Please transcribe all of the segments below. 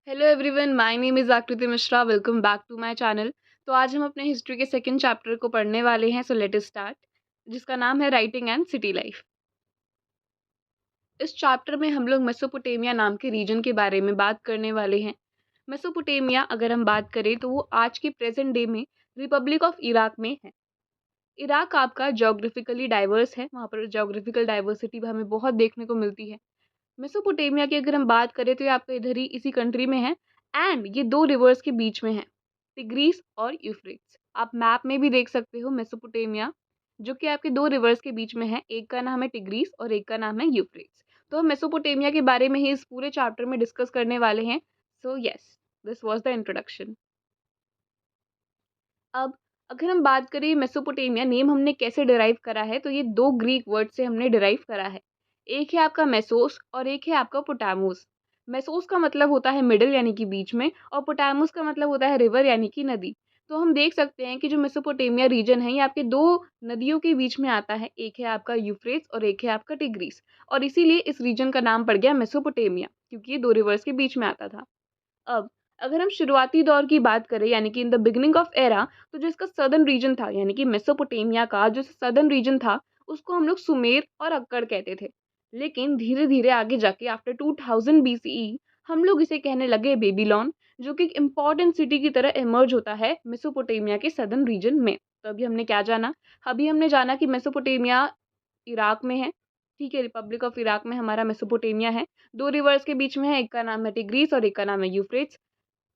Hello everyone, my name is Aakriti Mishra. Welcome back to my channel. तो आज हम अपने हिस्ट्री के सेकंड चैप्टर को पढ़ने वाले हैं। सो लेट अस स्टार्ट, जिसका नाम है राइटिंग एंड सिटी लाइफ। इस चैप्टर में हम लोग मेसोपोटामिया नाम के रीजन के बारे में बात करने वाले हैं। मेसोपोटामिया अगर हम बात करें तो वो आज के प्रेजेंट डे में रिपब्लिक ऑफ इराक में है। इराक आपका जोग्राफिकली डाइवर्स है, वहाँ पर जोग्राफिकल डाइवर्सिटी हमें बहुत देखने को मिलती है। मेसोपोटामिया की अगर हम बात करें तो ये आपका इधर ही इसी कंट्री में है एंड ये दो रिवर्स के बीच में है, टिग्रीस और यूफ्रेट्स। आप मैप में भी देख सकते हो मेसोपोटामिया, जो कि आपके दो रिवर्स के बीच में है। एक का नाम है टिग्रीस और एक का नाम है यूफ्रेट्स। तो हम मेसोपोटामिया के बारे में ही इस पूरे चैप्टर में डिस्कस करने वाले हैं। So yes, this was the introduction. अब अगर हम बात करें मेसोपोटामिया नेम हमने कैसे डिराइव करा है, तो ये दो ग्रीक वर्ड से हमने डिराइव करा है। एक है आपका मेसोस और एक है आपका पोटामोस। मेसोस का मतलब होता है मिडिल यानी कि बीच में, और पोटामोस का मतलब होता है रिवर यानी कि नदी। तो हम देख सकते हैं कि जो मेसोपोटामिया रीजन है ये आपके दो नदियों के बीच में आता है। एक है आपका यूफ्रेट्स और एक है आपका टिग्रीस, और इसीलिए इस रीजन का नाम पड़ गया मेसोपोटामिया, क्योंकि ये दो रिवर्स के बीच में आता था। अब अगर हम शुरुआती दौर की बात करें यानी कि in the beginning of era, तो जो इसका सदर्न रीजन था यानी कि मेसोपोटामिया का जो सदर्न रीजन था, उसको हम लोग सुमेर और अक्कड़ कहते थे। लेकिन धीरे धीरे आगे जाके आफ्टर 2000 बीसीई हम लोग इसे कहने लगे बेबीलोन, जो कि एक इम्पॉर्टेंट सिटी की तरह इमर्ज होता है मेसोपोटामिया के सदर्न रीजन में। तो अभी हमने क्या जाना? अभी हमने जाना कि मेसोपोटामिया इराक में है। ठीक है, रिपब्लिक ऑफ इराक में हमारा मेसोपोटामिया है। दो रिवर्स के बीच में है, एक का नाम है टिग्रीस और एक का नाम है यूफ्रेट्स।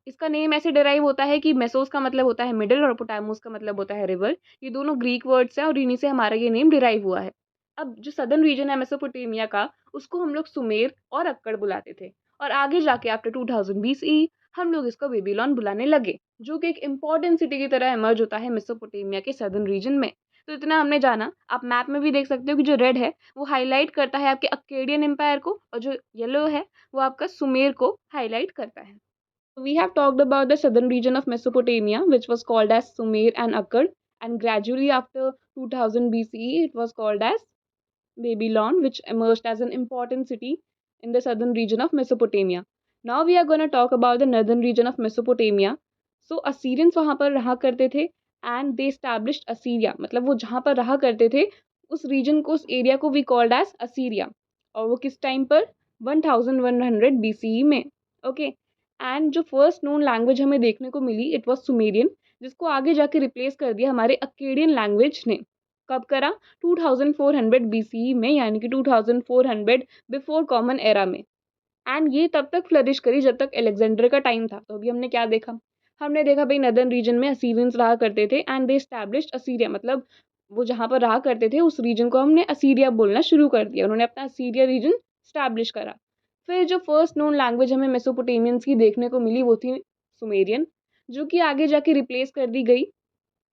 इसका नेम ऐसे डिराइव होता है कि मेसोस का मतलब होता है मिडिल और पोटामोस का मतलब होता है रिवर। ये दोनों ग्रीक वर्ड्स हैं और इन्हीं से हमारा ये नेम डिराइव हुआ है। अब जो सदर्न रीजन है मेसोपोटामिया का, उसको हम लोग सुमेर और अक्कड़ बुलाते थे, और आगे जाके आफ्टर 2000 बीसीई हम लोग इसको बेबीलोन बुलाने लगे, जो कि एक इंपॉर्टेंट सिटी की तरह इमर्ज होता है मेसोपोटामिया के सदर्न रीजन में। तो इतना हमने जाना। आप मैप में भी देख सकते हो कि जो रेड है वो हाईलाइट करता है आपके अक्केडियन एम्पायर को, और जो येलो है वो आपका सुमेर को हाईलाइट करता है। We have talked about the southern region of Mesopotamia, which was called as Sumer and Akkad, and gradually after 2000 BCE, it was called as Babylon, which emerged as an important city in the southern region of Mesopotamia. Now we are going to talk about the northern region of Mesopotamia. So Assyrians वहाँ पर रहा करते थे and they established Assyria, मतलब वो जहाँ पर रहा करते थे उस region को, उस area को we called as Assyria, और वो किस टाइम पर? 1100 BCE में। ओके, एंड जो फर्स्ट नोन लैंग्वेज हमें देखने को मिली इट वाज सुमेरियन, जिसको आगे जाके रिप्लेस कर दिया हमारे अक्केडियन लैंग्वेज ने। कब करा? 2400 बीसीई में, यानी कि 2400 बिफोर कॉमन एरा में। एंड ये तब तक फ्लरिश करी जब तक अलेक्जेंडर का टाइम था। तो अभी हमने क्या देखा? हमने देखा भाई नदर्न रीजन में असीरियंस रहा करते थे एंड दे एस्टैब्लिश्ड असीरिया, मतलब वो जहाँ पर रहा करते थे उस रीजन को हमने असीरिया बोलना शुरू कर दिया। उन्होंने अपना असीरिया रीजन स्टैब्लिश करा। फिर जो फर्स्ट नोन लैंग्वेज हमें मेसोपोटामियंस की देखने को मिली वो थी सुमेरियन, जो कि आगे जाके रिप्लेस कर दी गई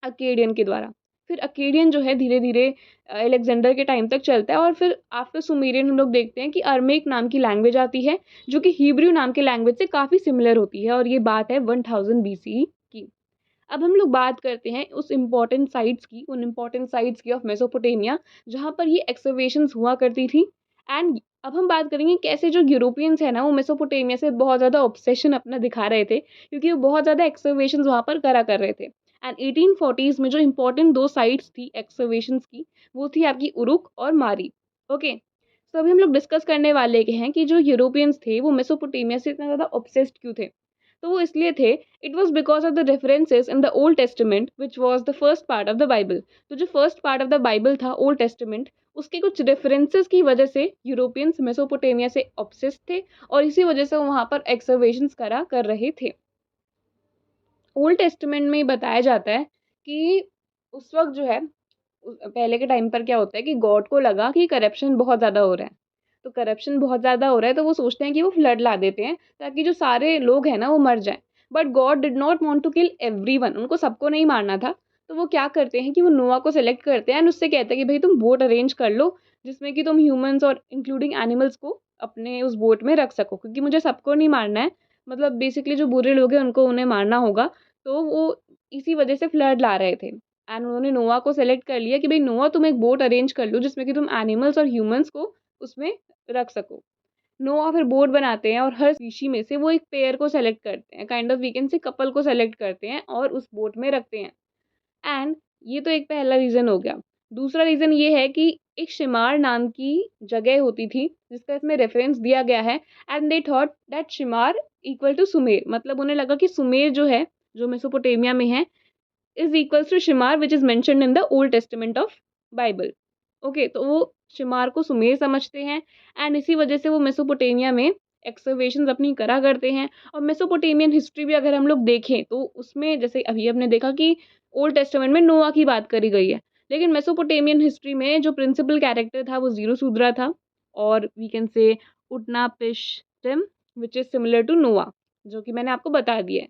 अकेडियन के द्वारा। फिर अकेडियन जो है धीरे धीरे अलेक्जेंडर के टाइम तक चलता है, और फिर आफ्टर सुमेरियन हम लोग देखते हैं कि अरमेक नाम की लैंग्वेज आती है, जो कि हिब्रू नाम के लैंग्वेज से काफ़ी सिमिलर होती है, और ये बात है 1000 बीसीई की। अब हम लोग बात करते हैं उस इम्पॉर्टेंट साइट्स की, उन इम्पॉर्टेंट साइट्स की ऑफ मेसोपोटामिया जहाँ पर ये एक्सकवेशंस हुआ करती थी। एंड अब हम बात करेंगे कैसे जो यूरोपियंस है ना वो मेसोपोटामिया से बहुत ज़्यादा ऑब्सेशन अपना दिखा रहे थे, क्योंकि वो बहुत ज़्यादा एक्सकवेशंस वहाँ पर करा कर रहे थे। एंड 1840s में जो इम्पोर्टेंट दो साइट्स थी एक्सकवेशंस की, वो थी आपकी उरुक और मारी। ओके, तो अभी हम लोग डिस्कस करने वाले के हैं कि जो यूरोपियंस थे वो मेसोपोटामिया से इतना ज़्यादा ऑब्सेस्ड क्यों थे। तो वो इसलिए थे, it was because of the references in the old testament which was the first part of the Bible. तो जो first part of the Bible था ओल्ड टेस्टमेंट, उसके कुछ रेफरेंसेस की वजह से यूरोपियंस मेसोपोटामिया से ऑब्सेस्ड थे, और इसी वजह से वो वहाँ पर एक्सकवेशंस करा कर रहे थे। ओल्ड टेस्टमेंट में बताया जाता है कि उस वक्त जो है पहले के टाइम पर क्या होता है कि गॉड को लगा कि करप्शन बहुत ज़्यादा हो रहा है। तो करप्शन बहुत ज़्यादा हो रहा है तो वो सोचते हैं कि वो फ्लड ला देते हैं ताकि जो सारे लोग हैं ना वो मर जाएं। But God did not want to kill everyone, उनको सबको नहीं मारना था। तो वो क्या करते हैं कि वो नोआ को सेलेक्ट करते हैं एंड उससे कहते हैं कि भाई तुम बोट अरेंज कर लो, जिसमें कि तुम ह्यूमंस और इंक्लूडिंग एनिमल्स को अपने उस बोट में रख सको, क्योंकि मुझे सबको नहीं मारना है। मतलब बेसिकली जो बुरे लोग हैं उनको उन्हें मारना होगा। तो वो इसी वजह से फ्लड ला रहे थे एंड उन्होंने नोआ को सेलेक्ट कर लिया कि भाई नोआ तुम एक बोट अरेंज कर लो जिसमें कि तुम एनिमल्स और ह्यूमंस को उसमें रख सको। नोआ फिर बोर्ड बनाते हैं और हर स्पीशी में से वो एक पेयर को सेलेक्ट करते हैं, kind of we can say couple को सेलेक्ट करते हैं और उस बोट में रखते हैं। एंड ये तो एक पहला रीज़न हो गया। दूसरा रीज़न ये है कि एक शिमार नाम की जगह होती थी, जिसका इसमें रेफ़रेंस दिया गया है and they thought that Shimar equal to Sumer, मतलब उन्हें लगा कि सुमेर जो है, जो मेसोपोटामिया में है, is equals to Shimar which is mentioned in the Old Testament of Bible. Okay, तो वो शिमार को सुमेर समझते हैं एंड इसी वजह से वो मेसोपोटामिया में एक्सकवेशंस अपनी करा करते हैं। और मेसोपोटामियन हिस्ट्री भी अगर हम लोग देखें तो उसमें जैसे अभी हमने देखा कि ओल्ड टेस्टामेंट में नोआ की बात करी गई है, लेकिन मेसोपोटामियन हिस्ट्री में जो प्रिंसिपल कैरेक्टर था वो ज़ीरोसूद्रा था और we can say Utnapishtim which is similar to Noah, जो कि मैंने आपको बता दिया है।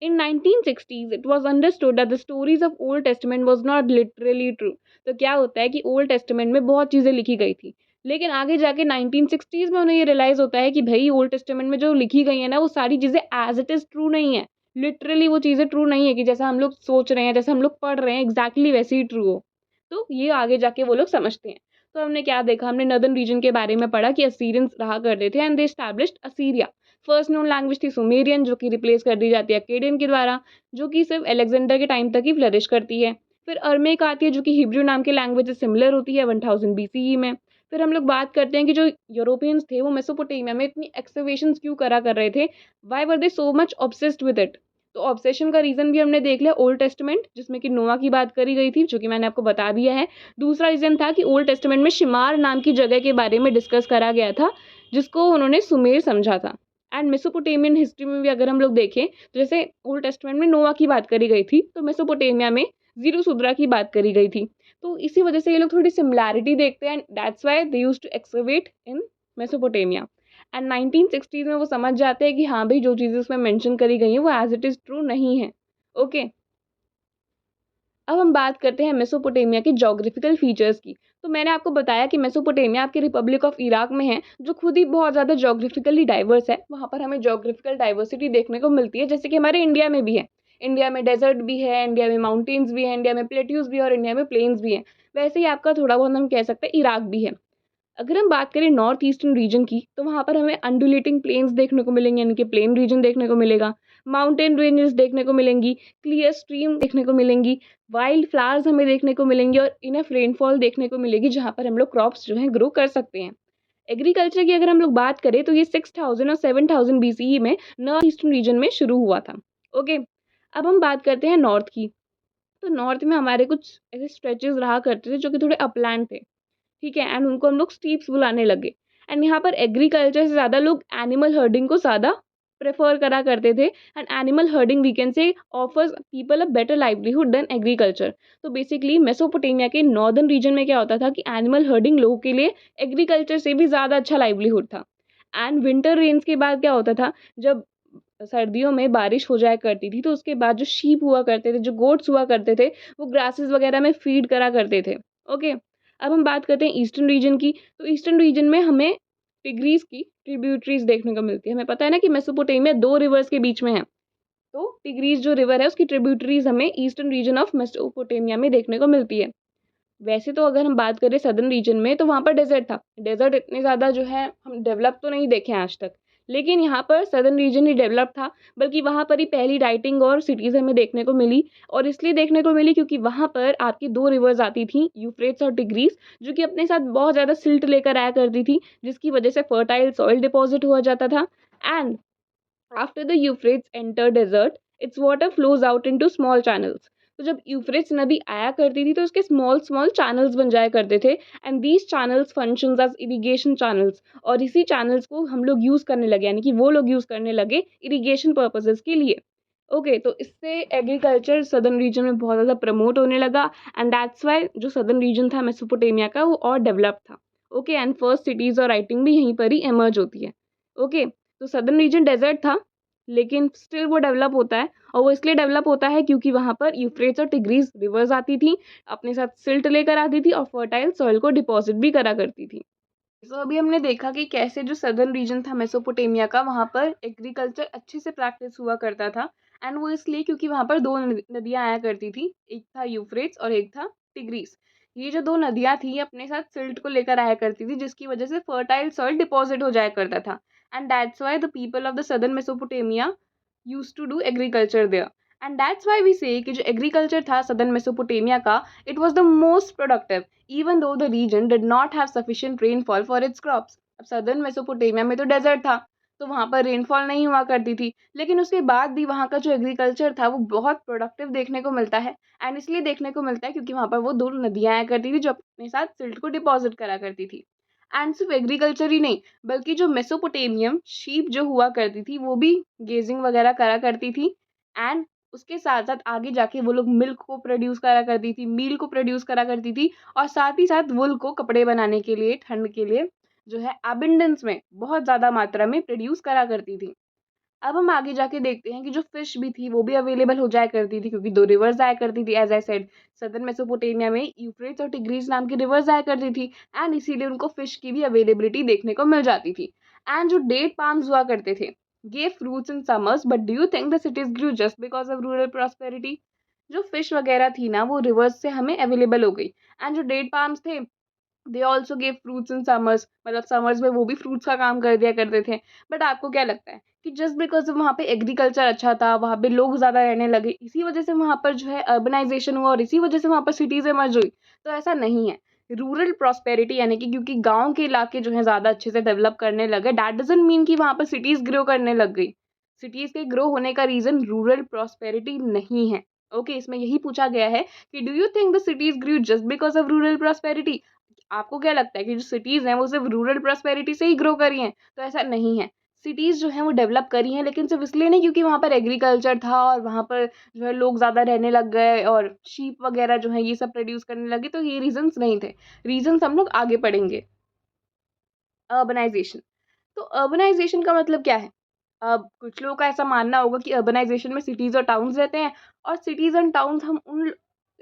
In 1960s, it was understood that the stories of Old Testament was not literally true. तो क्या होता है कि ओल्ड टेस्टामेंट में बहुत चीज़ें लिखी गई थी, लेकिन आगे जाके 1960s में उन्हें ये रियलाइज़ होता है कि भई ओल्ड टेस्टामेंट में जो लिखी गई है ना, वो सारी चीज़ें एज़ इट इज़ ट्रू नहीं है। लिटरली वो चीज़ें ट्रू नहीं है कि जैसा हम लोग सोच रहे हैं, जैसा हम लोग पढ़ रहे हैं, एग्ज़ैक्टली वैसे ही ट्रू हो। तो ये आगे जाके वो लोग समझते हैं। तो हमने क्या देखा, हमने नॉर्दर्न रीजन के बारे में पढ़ा कि असीरियंस रहा करते थे and they established Assyria. First known language थी सुमेरियन, जो कि रिप्लेस कर दी जाती है अक्केडियन के द्वारा, जो कि सिर्फ अलेक्जेंडर के टाइम तक ही फ्लरिश करती है। फिर अरमेक आती है, जो कि हिब्रू नाम के लैंग्वेज से सिमिलर होती है 1000 बीसीई में। फिर हम लोग बात करते हैं कि जो यूरोपियंस थे वो मेसोपोटामिया में इतनी एक्सकवेशंस क्यों करा कर रहे थे, why were they so much obsessed with it. तो ऑब्सेशन का रीज़न भी हमने देख लिया, ओल्ड टेस्टामेंट जिसमें कि नोआ की बात करी गई थी, जो कि मैंने आपको बता दिया है। दूसरा रीज़न था कि ओल्ड टेस्टामेंट में शिमार नाम की जगह के बारे में डिस्कस करा गया था, जिसको उन्होंने सुमेर समझा था। एंड मेसोपोटामियन हिस्ट्री में भी अगर हम लोग देखें तो जैसे ओल्ड टेस्टामेंट में नोआ की बात करी गई थी, तो मेसोपोटामिया में ज़ीरोसूद्रा की बात करी गई थी। तो इसी वजह से ये लोग थोड़ी सिमिलैरिटी देखते हैं and that's why they used to excavate in Mesopotamia. And 1960s में वो समझ जाते हैं कि हाँ भाई, जो चीज़ें उसमें मेंशन करी गई हैं वो एज़ इट इज़ ट्रू नहीं है। ओके, अब हम बात करते हैं मेसोपोटामिया के ज्योग्राफिकल फीचर्स की। तो मैंने आपको बताया कि मेसोपोटामिया आपकी रिपब्लिक ऑफ इराक में है, जो खुद ही बहुत ज़्यादा ज्योग्राफिकली डाइवर्स है। वहाँ पर हमें ज्योग्राफिकल डाइवर्सिटी देखने को मिलती है, जैसे कि हमारे इंडिया में भी है। इंडिया में डेजर्ट भी है, इंडिया में माउंटेन्स भी हैं, इंडिया में प्लेट्यूज भी है और इंडिया में प्लेन्स भी हैं। वैसे ही आपका थोड़ा बहुत हम कह सकते हैं इराक भी है। अगर हम बात करें नॉर्थ ईस्टर्न रीजन की, तो वहाँ पर हमें अंडुलेटिंग प्लेन्स देखने को मिलेंगे, यानी कि प्लेन रीजन देखने को मिलेगा। माउंटेन रेंजेस देखने को मिलेंगी, क्लियर स्ट्रीम देखने को मिलेंगी, वाइल्ड फ्लावर्स हमें देखने को मिलेंगी और इनफ रेनफॉल देखने को मिलेगी, जहाँ पर हम लोग क्रॉप्स जो हैं ग्रो कर सकते हैं। एग्रीकल्चर की अगर हम लोग बात करें तो ये 6000 और 7000 बीसीई में नॉर्थ ईस्टर्न रीजन में शुरू हुआ था। ओके, अब हम बात करते हैं नॉर्थ की। तो नॉर्थ में हमारे कुछ ऐसे स्ट्रेचेस रहा करते थे जो कि थोड़े अपलैंड थे, ठीक है? एंड उनको हम लोग स्टीप्स बुलाने लगे। एंड यहाँ पर एग्रीकल्चर से ज़्यादा लोग एनिमल हर्डिंग को ज़्यादा प्रेफर करा करते थे। And animal herding we can say offers people a better livelihood than agriculture. तो बेसिकली मेसोपोटामिया के नॉर्दर्न रीजन में क्या होता था कि एनिमल हर्डिंग लोगों के लिए एग्रीकल्चर से भी ज़्यादा अच्छा लाइवलीहुड था। एंड विंटर रेन्स के बाद क्या होता था, जब सर्दियों में बारिश हो जाया करती थी, तो उसके बाद जो शीप हुआ करते थे, जो गोट्स हुआ करते थे, वो ग्रासेस वगैरह में फीड करा करते थे। ओके, अब हम बात करते हैं ईस्टर्न रीजन की। तो ईस्टर्न रीजन में हमें टिग्रीज़ की ट्रिब्यूटरीज़ देखने को मिलती है। हमें पता है ना कि मेसोपोटामिया 2 रिवर्स के बीच में है। तो टिग्रीज़ जो रिवर है उसकी ट्रिब्यूटरीज़ हमें ईस्टर्न रीजन ऑफ मेसोपोटामिया में देखने को मिलती है। वैसे तो अगर हम बात करें सदर्न रीजन में, तो वहाँ पर डेज़र्ट था। डेज़र्ट इतने ज़्यादा जो है हम डेवलप तो नहीं देखे हैं आज तक। लेकिन यहाँ पर सदर्न रीजन ही डेवलप था, बल्कि वहाँ पर ही पहली राइटिंग और सिटीज़ हमें देखने को मिली। और इसलिए देखने को मिली क्योंकि वहाँ पर आपकी 2 रिवर्स आती थीं, यूफ्रेट्स और टिग्रीज़, जो कि अपने साथ बहुत ज़्यादा सिल्ट लेकर आया करती थी, जिसकी वजह से फर्टाइल सॉइल डिपॉज़िट हुआ जाता था। And after the Euphrates enter desert, its water flows out into small channels. तो जब यूफ्रेट्स नदी आया करती थी तो उसके स्मॉल स्मॉल चैनल्स बन जाया करते थे and these channels functions as irrigation channels. और इसी चैनल्स को हम लोग यूज़ करने लगे, यानी कि वो लोग यूज़ करने लगे इरिगेशन पर्पसेस के लिए। ओके, तो इससे एग्रीकल्चर सदर्न रीजन में बहुत ज़्यादा प्रमोट होने लगा एंड दैट्स वाई जो सदर्न रीजन था मेसोपोटामिया का वो और डेवलप था। ओके, एंड फर्स्ट सिटीज़ और राइटिंग भी यहीं पर ही एमर्ज होती है। ओके, तो सदर्न रीजन डेजर्ट था, लेकिन स्टिल वो डेवलप होता है और वो इसलिए डेवलप होता है क्योंकि वहाँ पर यूफ्रेट्स और टिग्रीज़ रिवर्स आती थी, अपने साथ सिल्ट लेकर आती थी और फर्टाइल सॉइल को डिपॉज़िट भी करा करती थी। तो अभी हमने देखा कि कैसे जो सदर्न रीजन था मेसोपोटामिया का, वहाँ पर एग्रीकल्चर अच्छे से प्रैक्टिस हुआ करता था एंड वो इसलिए क्योंकि वहाँ पर 2 नदियाँ आया करती थी, एक था यूफ्रेट्स और एक था टिग्रीज़। ये जो 2 नदियाँ थी, ये अपने साथ सिल्ट को लेकर आया करती थी, जिसकी वजह से फर्टाइल सॉइल डिपॉज़िट हो जाया करता था। And that's why the people of the southern Mesopotamia used to do agriculture there. And that's why we say कि जो एग्रीकल्चर था सदर्न मेसोपोटामिया का, it was the most productive even though the region did not have sufficient rainfall for its crops. अब southern Mesopotamia में तो dessert था, तो वहाँ पर रेनफॉल नहीं हुआ करती थी, लेकिन उसके बाद भी वहाँ का जो एग्रीकल्चर था, वो बहुत प्रोडक्टिव देखने को मिलता है। एंड इसलिए देखने को मिलता है क्योंकि वहाँ पर वो 2 नदियाँ आया करती थी जो अपने साथ सिल्ट को डिपॉज़िट करा करती थी। एंड सिर्फ़ एग्रीकल्चर ही नहीं, बल्कि जो मेसोपोटामियन शीप जो हुआ करती थी, वो भी ग्रेज़िंग वग़ैरह करा करती थी। एंड उसके साथ-साथ आगे जाके वो लोग मिल्क को प्रोड्यूस करा करती थी, मील को प्रोड्यूस करा करती थी, और साथ ही साथ वूल को कपड़े बनाने के लिए, ठंड के लिए जो है अबंडेंस में, बहुत ज़्यादा मात्रा में प्रोड्यूस करा करती थी। अब हम आगे जाके देखते हैं कि जो फ़िश भी थी, वो भी अवेलेबल हो जाया करती थी क्योंकि 2 रिवर्स आया करती थी, as I said. Southern Mesopotamia में यूफ्रेट्स और टिग्रीज़ नाम की रिवर्स आया करती थी, एंड इसीलिए उनको फ़िश की भी अवेलेबिलिटी देखने को मिल जाती थी। एंड जो डेट पाल्म्स हुआ करते थे, gave fruits in summers, but do you think the cities grew just because of rural prosperity? जो फ़िश वगैरह थी ना, वो रिवर्स से हमें अवेलेबल हो गई। एंड जो डेट पाल्म्स थे, they also give fruits in summers, मतलब समर्स में वो भी फ्रूट्स का काम कर दिया करते थे। बट आपको क्या लगता है कि जस्ट बिकॉज़ वहाँ पे एग्रीकल्चर अच्छा था, वहाँ पे लोग ज़्यादा रहने लगे, इसी वजह से वहाँ पर जो है अर्बनाइज़ेशन हुआ और इसी वजह से वहाँ पर सिटीज़ इमर्ज हुई? तो ऐसा नहीं है। रूरल प्रॉस्पेरिटी यानी कि क्योंकि गाँव के इलाके जो हैं ज़्यादा अच्छे से डेवलप करने लगे, दैट डज़न्ट मीन कि वहाँ पर सिटीज़ ग्रो करने लग गई। सिटीज़ के ग्रो होने का रीज़न रूरल प्रॉस्पेरिटी नहीं है। ओके, इसमें यही पूछा गया है कि do you think the cities grew just because of rural prosperity? आपको क्या लगता है कि जो सिटीज़ हैं वो सिर्फ़ रूरल प्रॉस्पेरिटी से ही ग्रो करी हैं? तो ऐसा नहीं है। सिटीज़ जो हैं वो डेवलप करी हैं, लेकिन सिर्फ़ इसलिए नहीं क्योंकि वहाँ पर एग्रीकल्चर था और वहाँ पर जो है लोग ज़्यादा रहने लग गए और शीप वग़ैरह जो हैं ये सब प्रोड्यूस करने लगे, तो ये रीज़न्स नहीं थे। रीज़न्स हम लोग आगे पढ़ेंगे। अर्बनाइज़ेशन। तो अर्बनाइज़ेशन का मतलब क्या है? अब कुछ लोगों का ऐसा मानना होगा कि अर्बनाइज़ेशन में सिटीज़ और टाउन्स रहते हैं, और सिटीज़ एंड टाउन्स हम उन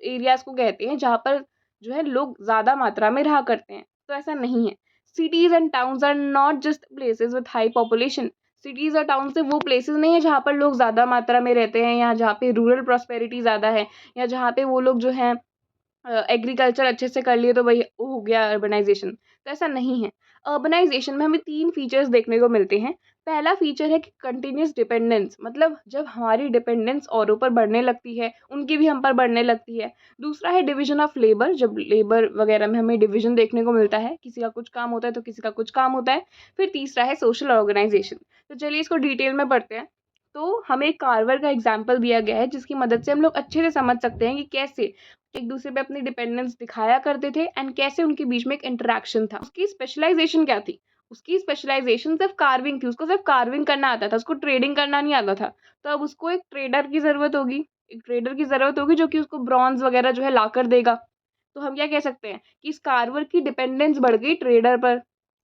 एरियाज़ को कहते हैं जहाँ पर जो है लोग ज़्यादा मात्रा में रहा करते हैं। तो ऐसा नहीं है। Cities and towns are not just places with high population. Cities और टाउन सिर्फ वो प्लेसेस नहीं है जहाँ पर लोग ज़्यादा मात्रा में रहते हैं, या जहाँ पे रूरल प्रॉस्पेरिटी ज़्यादा है, या जहाँ पे वो लोग जो हैं एग्रीकल्चर अच्छे से कर लिए तो वही हो गया अर्बनाइज़ेशन। तो ऐसा नहीं है। अर्बनाइज़ेशन में हमें 3 फीचर्स देखने को मिलते हैं। पहला फीचर है कि कंटीन्यूअस डिपेंडेंस, मतलब जब हमारी डिपेंडेंस औरों पर बढ़ने लगती है, उनकी भी हम पर बढ़ने लगती है। दूसरा है डिवीज़न ऑफ लेबर, जब लेबर वगैरह में हमें डिवीज़न देखने को मिलता है, किसी का कुछ काम होता है तो किसी का कुछ काम होता है। फिर तीसरा है सोशल ऑर्गनाइज़ेशन। तो चलिए इसको डिटेल में पढ़ते हैं। तो हमें एक कार्वर का एग्ज़ाम्पल दिया गया है जिसकी मदद से हम लोग अच्छे से समझ सकते हैं कि कैसे एक दूसरे पे अपनी डिपेंडेंस दिखाया करते थे एंड कैसे उनके बीच में एक इंटरेक्शन था। उसकी स्पेशलाइजेशन क्या थी? उसकी स्पेशलाइजेशन सिर्फ कार्विंग थी, उसको सिर्फ कार्विंग करना आता था, उसको ट्रेडिंग करना नहीं आता था। तो अब उसको एक ट्रेडर की ज़रूरत होगी, एक ट्रेडर की ज़रूरत होगी जो कि उसको ब्रॉन्ज़ वगैरह जो है लाकर देगा। तो हम क्या कह सकते हैं कि इस कार्वर की डिपेंडेंस बढ़ गई ट्रेडर पर।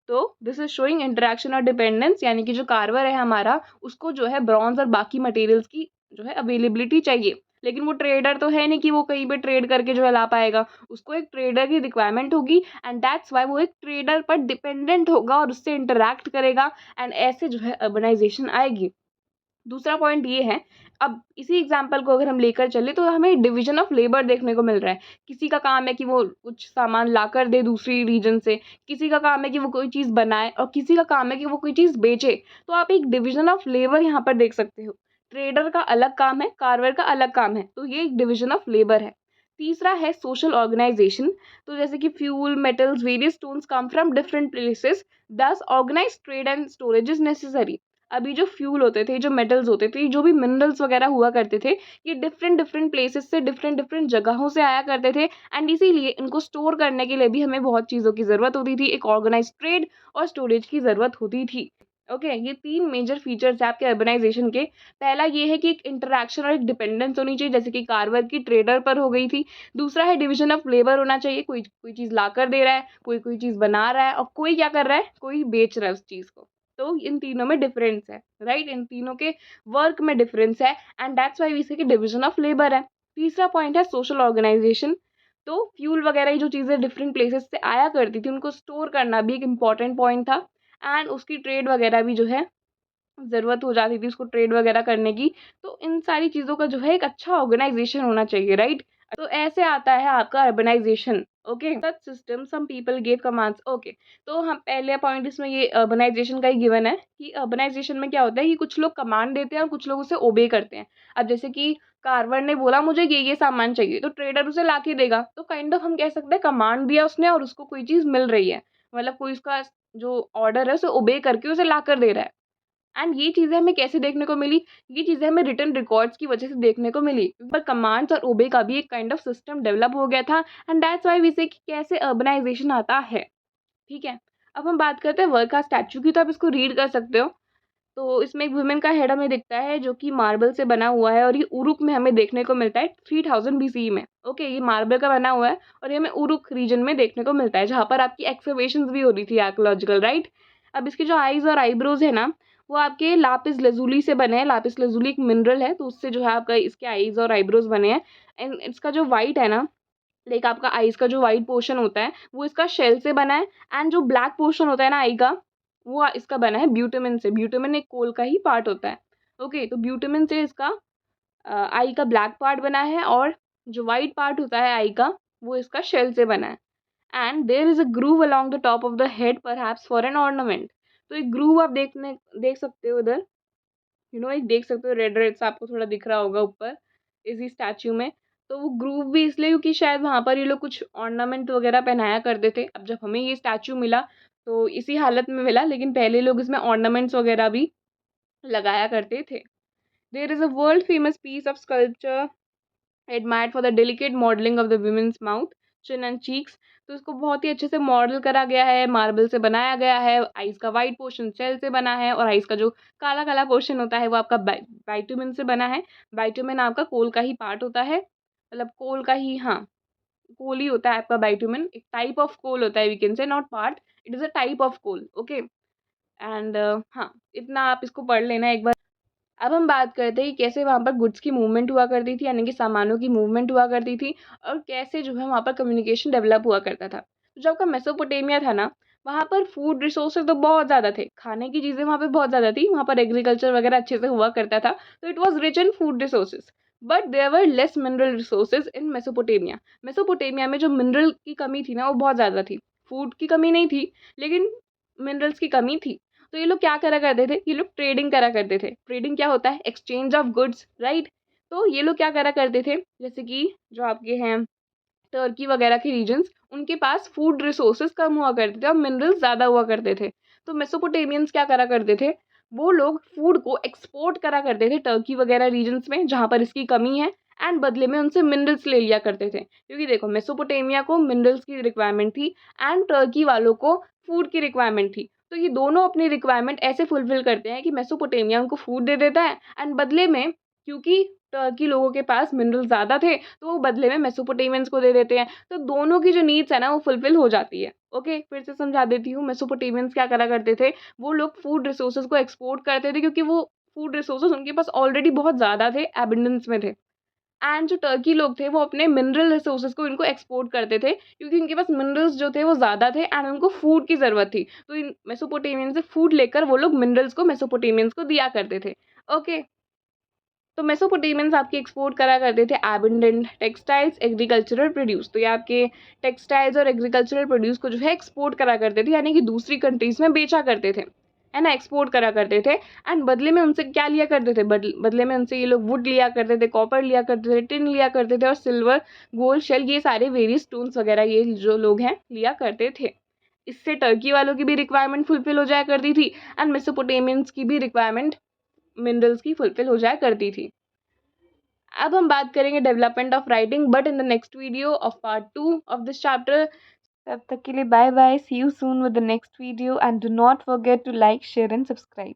तो दिस इज़ शोइंग इंटरैक्शन और डिपेंडेंस, यानी कि जो कार्वर है हमारा, उसको जो है ब्रॉन्ज़ और बाकी मटेरियल्स की जो है अवेलेबिलिटी चाहिए। लेकिन वो ट्रेडर तो है नहीं कि वो कहीं पे ट्रेड करके जो है ला पाएगा। उसको एक ट्रेडर की रिक्वायरमेंट होगी, एंड दैट्स व्हाई वो एक ट्रेडर पर डिपेंडेंट होगा और उससे इंटरैक्ट करेगा, एंड ऐसे जो है अर्बनाइज़ेशन आएगी। दूसरा पॉइंट ये है, अब इसी एग्जांपल को अगर हम लेकर चलें तो हमें डिवीज़न ऑफ लेबर देखने को मिल रहा है। किसी का काम है कि वो कुछ सामान लाकर दे दूसरी रीजन से, किसी का काम है कि वो कोई चीज़ बनाए, और किसी का काम है कि वो कोई चीज़ बेचे। तो आप एक डिवीज़न ऑफ लेबर यहाँ पर देख सकते हो। ट्रेडर का अलग काम है, कार्वर का अलग काम है, तो ये एक डिवीज़न ऑफ लेबर है। तीसरा है सोशल ऑर्गनाइज़ेशन। तो जैसे कि fuel, metals, various stones come from different places, thus organized trade and storage is necessary. अभी जो फ्यूल होते थे, जो मेटल्स होते थे, जो भी मिनरल्स वगैरह हुआ करते थे, ये डिफरेंट डिफरेंट प्लेसेस से, डिफरेंट डिफरेंट जगहों से आया करते थे, एंड इसीलिए इनको स्टोर करने के लिए भी हमें बहुत चीज़ों की ज़रूरत होती थी। एक ऑर्गेनाइज्ड ट्रेड और स्टोरेज की ज़रूरत होती थी। ओके, ये 3 मेजर फीचर्स हैं आपके अर्बनाइजेशन के। पहला ये है कि एक इंटरैक्शन और एक डिपेंडेंस होनी चाहिए, जैसे कि कार्वर की ट्रेडर पर हो गई थी। दूसरा है डिवीज़न ऑफ लेबर होना चाहिए, कोई कोई चीज़ लाकर दे रहा है, कोई कोई चीज़ बना रहा है, और कोई क्या कर रहा है, कोई बेच रहा है उस चीज़ को। तो इन तीनों में डिफरेंस है, राइट? इन तीनों के वर्क में डिफरेंस है, and that's why we say कि डिवीजन ऑफ लेबर है। तीसरा पॉइंट है सोशल ऑर्गेनाइजेशन। तो फ्यूल वगैरह ये जो चीज़ें डिफरेंट प्लेसेस से आया करती थी, उनको स्टोर करना भी एक इम्पॉर्टेंट पॉइंट था, एंड उसकी ट्रेड वगैरह भी जो है ज़रूरत हो जाती थी उसको ट्रेड वगैरह करने की। तो इन सारी चीज़ों का जो है एक अच्छा ऑर्गेनाइजेशन होना चाहिए, राइट? तो ऐसे आता है आपका urbanization. Okay, such system some people give commands. Okay, तो हम पहले पॉइंट इसमें ये अर्बनाइजेशन का ही गिवन है कि अर्बनाइजेशन में क्या होता है कि कुछ लोग कमांड देते हैं और कुछ लोग उसे ओबे करते हैं। अब जैसे कि कारवर ने बोला मुझे ये सामान चाहिए, तो ट्रेडर उसे ला के देगा, तो काइंड ऑफ हम कह सकते हैं कमांड दिया उसने और उसको कोई चीज़ मिल रही है, मतलब कोई उसका जो ऑर्डर है उसे ओबे करके उसे ला कर दे रहा है। एंड ये चीज़ें हमें कैसे देखने को मिली? ये चीज़ें हमें रिटन रिकॉर्ड्स की वजह से देखने को मिली। पर कमांड्स और ओबे का भी एक काइंड ऑफ सिस्टम डेवलप हो गया था, and that's why we say कि कैसे अर्बनाइजेशन आता है। ठीक है? अब हम बात करते हैं वर्क का स्टैच्यू की, तो आप इसको रीड कर सकते हो। तो इसमें एक वुमेन का हेड हमें दिखता है जो कि मार्बल से बना हुआ है, और ये उरुक में हमें देखने को मिलता है 3000 बीसीई में। ओके, ये मार्बल का बना हुआ है और ये हमें उरुक रीजन में देखने को मिलता है, जहाँ पर आपकी एक्सकवेशंस भी हो रही थी आर्कियोलॉजिकल, राइट? अब इसके जो आईज़ और आईब्रोज है ना, वो आपके लापिस लज़ूली से बने हैं। लापिस लज़ूली एक मिनरल है, तो उससे जो है आपका इसके आईज़ और आईब्रोज बने हैं। एंड इसका जो व्हाइट है ना, लाइक आपका आईज़ का जो व्हाइट पोर्शन होता है, वो इसका शेल से बना है। एंड जो ब्लैक पोर्शन होता है ना आई का, वो इसका बना है ब्यूटामिन से। ब्यूटामिन एक कोल का ही पार्ट होता है। ओके, तो ब्यूटामिन से इसका आई का ब्लैक पार्ट बना है, और जो व्हाइट पार्ट होता है आई का, वो इसका शेल से बना है। And there is a groove along the top of the head perhaps for an ornament. तो एक ग्रूव आप देख सकते हो इधर, एक देख सकते हो रेड रेड सा आपको थोड़ा दिख रहा होगा ऊपर इसी स्टैच्यू में। तो वो ग्रूव भी इसलिए क्योंकि शायद वहाँ पर ये लोग कुछ ऑर्नामेंट वगैरह पहनाया करते थे। अब जब हमें ये स्टैच्यू मिला तो इसी हालत में मिला, लेकिन पहले लोग इसमें ऑर्नामेंट्स वगैरह भी लगाया करते थे। There is a world famous piece of sculpture admired for the delicate modelling of the women's mouth, chin and cheeks. तो इसको बहुत ही अच्छे से मॉडल करा गया है, मार्बल से बनाया गया है। आइस का वाइट पोर्शन शेल से बना है, और आइस का जो काला काला पोर्शन होता है वो आपका बाइटुमिन से बना है। बाइटुमिन आपका कोल का ही पार्ट होता है, मतलब कोल का ही, हाँ, कोल ही होता है आपका बाइटुमिन। एक टाइप ऑफ कोल होता है, we can say not part, it is a type of coal. Okay, and हाँ, इतना आप इसको पढ़ लेना एक बार। अब हम बात करते हैं कि कैसे वहाँ पर गुड्स की मूवमेंट हुआ करती थी, यानी कि सामानों की मूवमेंट हुआ करती थी, और कैसे जो है वहाँ पर कम्युनिकेशन डेवलप हुआ करता था। तो जब का मेसोपोटामिया था ना, वहाँ पर फूड रिसोर्सेज तो बहुत ज़्यादा थे, खाने की चीज़ें वहाँ पे बहुत ज़्यादा थी, वहाँ पर एग्रीकल्चर वगैरह अच्छे से हुआ करता था, तो it was rich in food resources. But there were less mineral resources in Mesopotamia. Mesopotamia में जो मिनरल की कमी थी ना, वो बहुत ज़्यादा थी। फूड की कमी नहीं थी, लेकिन मिनरल्स की कमी थी। तो ये लोग क्या करा करते थे, ये लोग ट्रेडिंग करा करते थे। ट्रेडिंग क्या होता है? Exchange of goods, right? तो ये लोग क्या करा करते थे, जैसे कि जो आपके हैं टर्की वगैरह के रीजन्स, उनके पास फूड रिसोर्सेज कम हुआ करते थे और मिनरल्स ज़्यादा हुआ करते थे। तो मेसोपोटामियंस क्या करा करते थे, वो लोग फूड को एक्सपोर्ट करा करते थे टर्की वगैरह रीजन्स में, जहाँ पर इसकी कमी है, एंड बदले में उनसे मिनरल्स ले लिया करते थे। क्योंकि देखो, मेसोपोटामिया को मिनरल्स की रिक्वायरमेंट थी, एंड टर्की वालों को फूड की रिक्वायरमेंट थी। तो ये दोनों अपनी रिक्वायरमेंट ऐसे फुलफिल करते हैं कि मेसोपोटामिया उनको फूड दे देता है, एंड बदले में, क्योंकि टर्की लोगों के पास मिनरल ज़्यादा थे, तो वो बदले में मेसोपोटामियंस को दे देते हैं। तो दोनों की जो नीड्स है ना, वो फुलफिल हो जाती है। ओके, फिर से समझा देती हूँ। मेसोपोटामियंस क्या करा करते थे, वो लोग फूड रिसोर्सेज को एक्सपोर्ट करते थे, क्योंकि वो फूड रिसोर्सेज उनके पास ऑलरेडी बहुत ज़्यादा थे, एबंडेंस में थे। एंड जो टर्की लोग थे, वो अपने मिनरल रिसोर्सेज को इनको एक्सपोर्ट करते थे, क्योंकि उनके पास मिनरल्स जो थे वो ज़्यादा थे, एंड उनको फूड की ज़रूरत थी। तो इन मेसोपोटामियन से फूड लेकर वो लोग मिनरल्स को मेसोपोटामियंस को दिया करते थे। ओके, तो मेसोपोटामियंस आपके एक्सपोर्ट करा करते थे एबंडेंट टेक्सटाइल्स, एग्रीकल्चरल प्रोड्यूस। तो ये आपके टेक्सटाइल्स और एग्रीकल्चरल प्रोड्यूस को जो है एक्सपोर्ट करा करते थे, यानी कि दूसरी कंट्रीज में बेचा करते थे, है ना, एक्सपोर्ट करा करते थे। एंड बदले में उनसे क्या लिया करते थे, बदले में उनसे ये लोग वुड लिया करते थे, कॉपर लिया करते थे, टिन लिया करते थे, और सिल्वर, गोल्ड, शेल, ये सारे वेरियस स्टोन्स वगैरह ये जो लोग हैं लिया करते थे। इससे टर्की वालों की भी रिक्वायरमेंट फुलफिल हो जाया करती थी, एंड मेसोपोटामियंस की भी रिक्वायरमेंट मिनरल्स की फुलफिल हो जाया करती थी। अब हम बात करेंगे development of writing, but in the next video of part 2 of this chapter. तब तक के लिए bye bye, see you soon with the next video, and do not forget to like, share and subscribe.